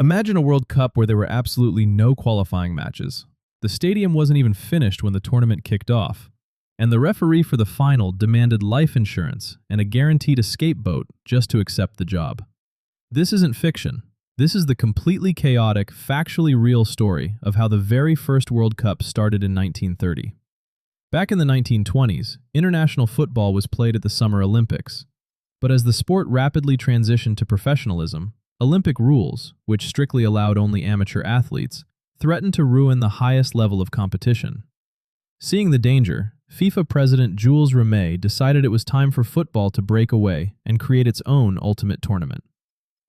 Imagine a World Cup where there were absolutely no qualifying matches. The stadium wasn't even finished when the tournament kicked off, and the referee for the final demanded life insurance and a guaranteed escape boat just to accept the job. This isn't fiction. This is the completely chaotic, factually real story of how the very first World Cup started in 1930. Back in the 1920s, international football was played at the Summer Olympics. But as the sport rapidly transitioned to professionalism, Olympic rules, which strictly allowed only amateur athletes, threatened to ruin the highest level of competition. Seeing the danger, FIFA President Jules Rimet decided it was time for football to break away and create its own ultimate tournament.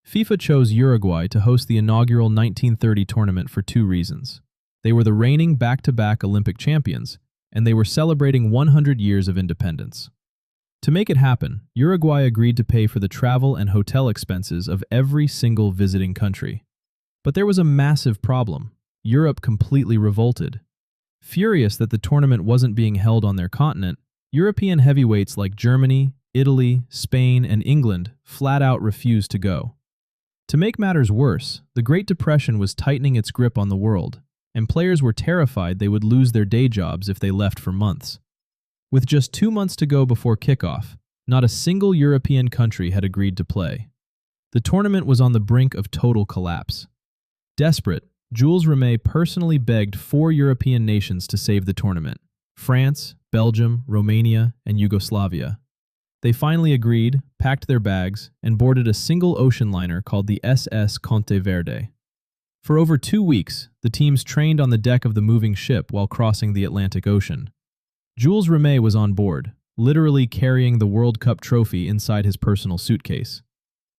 FIFA chose Uruguay to host the inaugural 1930 tournament for two reasons. They were the reigning back-to-back Olympic champions, and they were celebrating 100 years of independence. To make it happen, Uruguay agreed to pay for the travel and hotel expenses of every single visiting country. But there was a massive problem. Europe completely revolted. Furious that the tournament wasn't being held on their continent, European heavyweights like Germany, Italy, Spain, and England flat out refused to go. To make matters worse, the Great Depression was tightening its grip on the world, and players were terrified they would lose their day jobs if they left for months. With just 2 months to go before kickoff, not a single European country had agreed to play. The tournament was on the brink of total collapse. Desperate, Jules Rimet personally begged 4 European nations to save the tournament: France, Belgium, Romania, and Yugoslavia. They finally agreed, packed their bags, and boarded a single ocean liner called the SS Conte Verde. For over 2 weeks, the teams trained on the deck of the moving ship while crossing the Atlantic Ocean. Jules Rimet was on board, literally carrying the World Cup trophy inside his personal suitcase.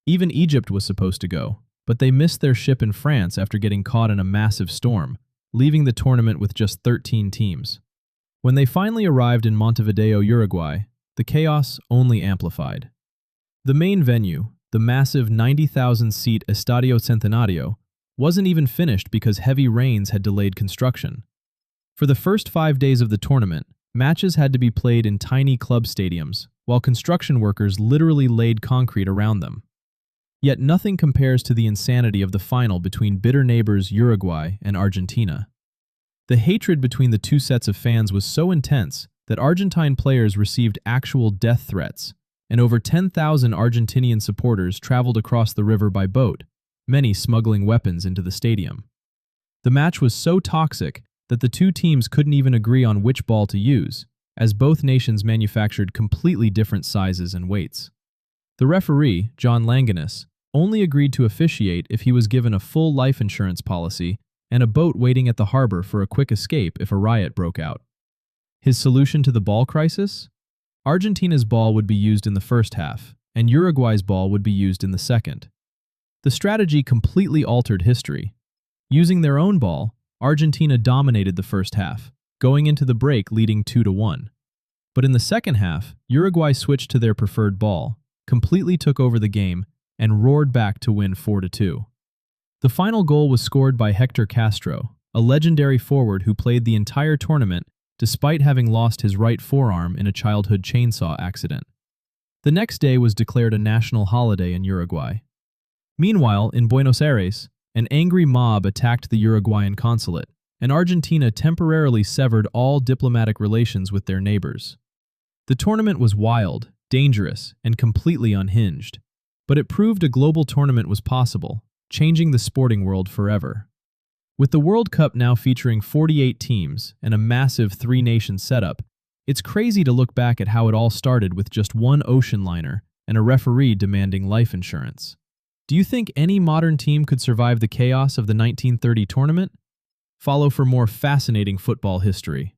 Even Egypt was supposed to go, but they missed their ship in France after getting caught in a massive storm, leaving the tournament with just 13 teams. When they finally arrived in Montevideo, Uruguay, the chaos only amplified. The main venue, the massive 90,000-seat Estadio Centenario, wasn't even finished because heavy rains had delayed construction. For the first 5 days of the tournament, matches had to be played in tiny club stadiums, while construction workers literally laid concrete around them. Yet nothing compares to the insanity of the final between bitter neighbors Uruguay and Argentina. The hatred between the two sets of fans was so intense that Argentine players received actual death threats, and over 10,000 Argentinian supporters traveled across the river by boat, many smuggling weapons into the stadium. The match was so toxic that the two teams couldn't even agree on which ball to use, as both nations manufactured completely different sizes and weights. The referee, John Langenus, only agreed to officiate if he was given a full life insurance policy and a boat waiting at the harbor for a quick escape if a riot broke out. His solution to the ball crisis? Argentina's ball would be used in the first half, and Uruguay's ball would be used in the second. The strategy completely altered history. Using their own ball, Argentina dominated the first half, going into the break leading 2-1. But in the second half, Uruguay switched to their preferred ball, completely took over the game, and roared back to win 4-2. The final goal was scored by Hector Castro, a legendary forward who played the entire tournament despite having lost his right forearm in a childhood chainsaw accident. The next day was declared a national holiday in Uruguay. Meanwhile, in Buenos Aires, an angry mob attacked the Uruguayan consulate, and Argentina temporarily severed all diplomatic relations with their neighbors. The tournament was wild, dangerous, and completely unhinged, but it proved a global tournament was possible, changing the sporting world forever. With the World Cup now featuring 48 teams and a massive 3-nation setup, it's crazy to look back at how it all started with just one ocean liner and a referee demanding life insurance. Do you think any modern team could survive the chaos of the 1930 tournament? Follow for more fascinating football history.